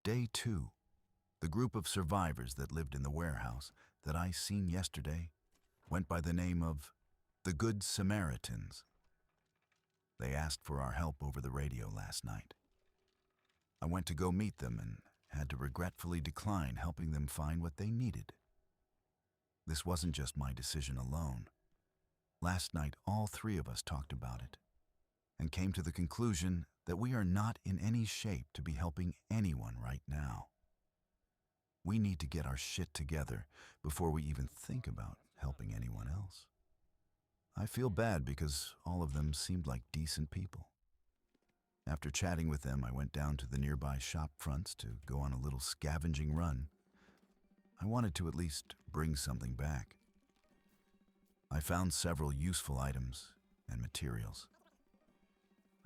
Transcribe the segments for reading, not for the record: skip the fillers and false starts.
Day 2. The group of survivors that lived in the warehouse that I seen yesterday went by the name of the Good Samaritans. They asked for our help over the radio last night. I went to go meet them and had to regretfully decline helping them find what they needed. This wasn't just my decision alone. Last night, all three of us talked about it and came to the conclusion that we are not in any shape to be helping anyone right now. We need to get our shit together before we even think about helping anyone else. I feel bad because all of them seemed like decent people. After chatting with them, I went down to the nearby shop fronts to go on a little scavenging run. I wanted to at least bring something back. I found several useful items and materials.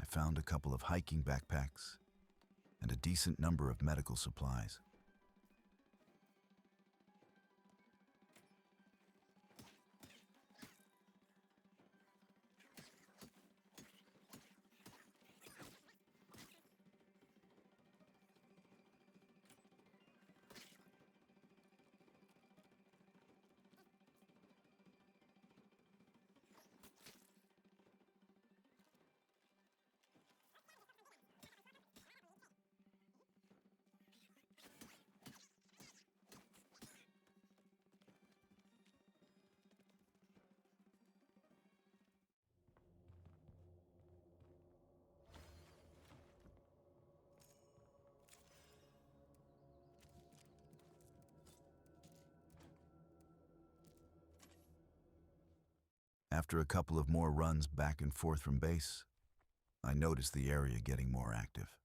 I found a couple of hiking backpacks and a decent number of medical supplies. After a couple of more runs back and forth from base, I noticed the area getting more active.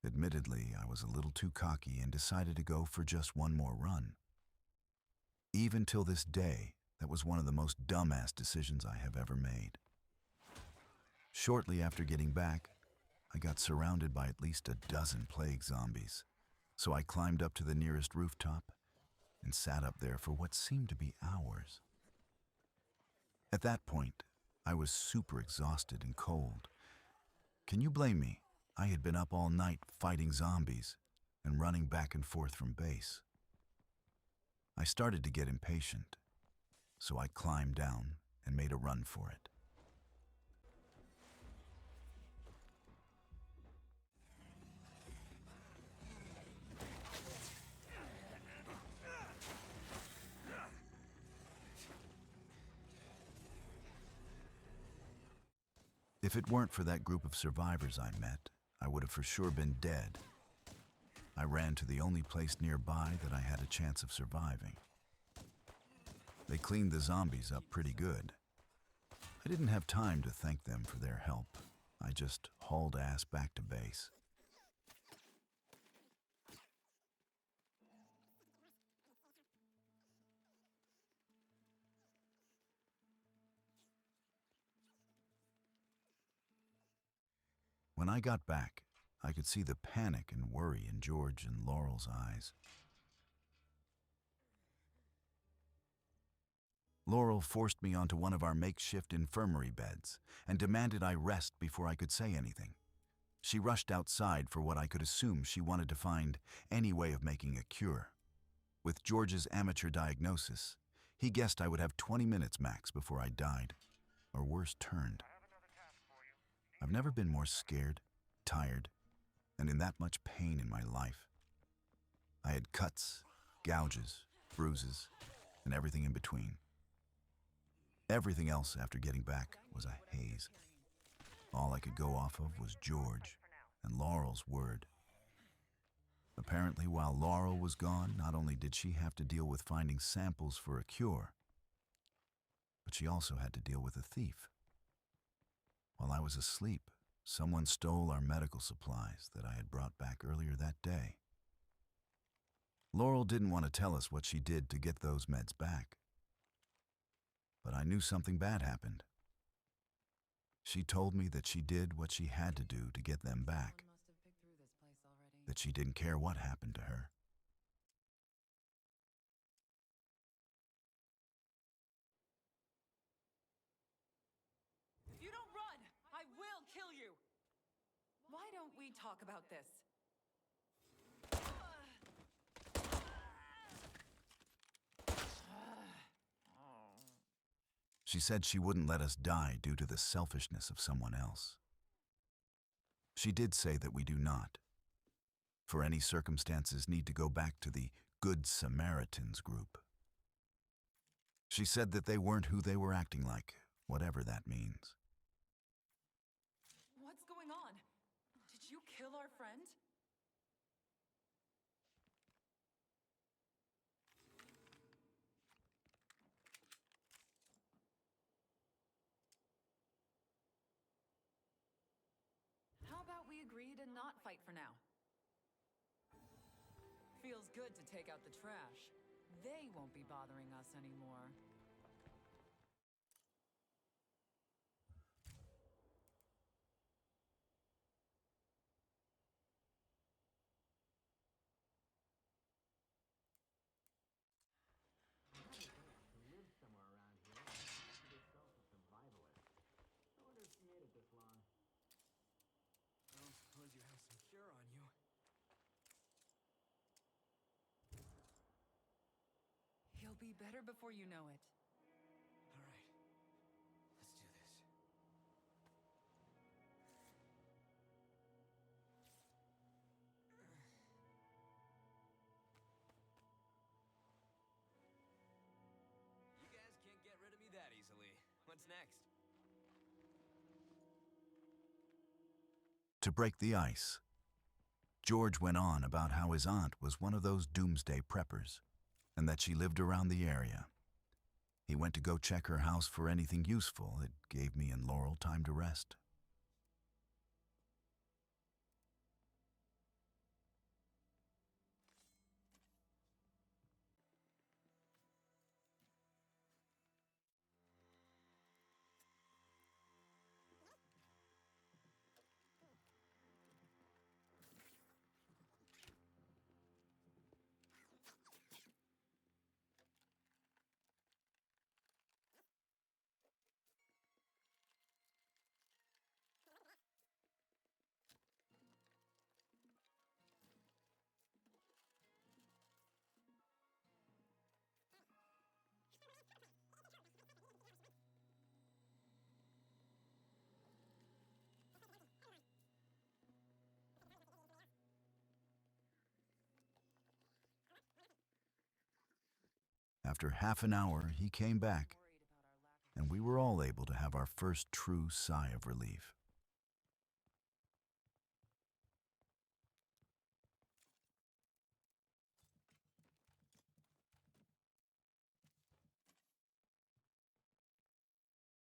Admittedly, I was a little too cocky and decided to go for just one more run. Even till this day, that was one of the most dumbass decisions I have ever made. Shortly after getting back, I got surrounded by at least a dozen plague zombies, so I climbed up to the nearest rooftop and sat up there for what seemed to be hours. At that point, I was super exhausted and cold. Can you blame me? I had been up all night fighting zombies and running back and forth from base. I started to get impatient, so I climbed down and made a run for it. If it weren't for that group of survivors I met, I would have for sure been dead. I ran to the only place nearby that I had a chance of surviving. They cleaned the zombies up pretty good. I didn't have time to thank them for their help. I just hauled ass back to base. When I got back, I could see the panic and worry in George and Laurel's eyes. Laurel forced me onto one of our makeshift infirmary beds and demanded I rest before I could say anything. She rushed outside for what I could assume she wanted to find any way of making a cure. With George's amateur diagnosis, he guessed I would have 20 minutes max before I died, or worse turned. I've never been more scared, tired, and in that much pain in my life. I had cuts, gouges, bruises, and everything in between. Everything else after getting back was a haze. All I could go off of was George and Laurel's word. Apparently, while Laurel was gone, not only did she have to deal with finding samples for a cure, but she also had to deal with a thief. While I was asleep, someone stole our medical supplies that I had brought back earlier that day. Laurel didn't want to tell us what she did to get those meds back, but I knew something bad happened. She told me that she did what she had to do to get them back, that she didn't care what happened to her. If you don't run, I will kill you! Why don't we talk about this? She said she wouldn't let us die due to the selfishness of someone else. She did say that we do not, for any circumstances, need to go back to the Good Samaritans group. She said that they weren't who they were acting like, whatever that means. What's going on? Did you kill our friend? How about we agree to not fight for now? Feels good to take out the trash. They won't be bothering us anymore. He'll be better before you know it. All right, let's do this. You guys can't get rid of me that easily. What's next? To break the ice, George went on about how his aunt was one of those doomsday preppers, and that she lived around the area. He went to go check her house for anything useful. It gave me and Laurel time to rest. After half an hour, he came back, and we were all able to have our first true sigh of relief.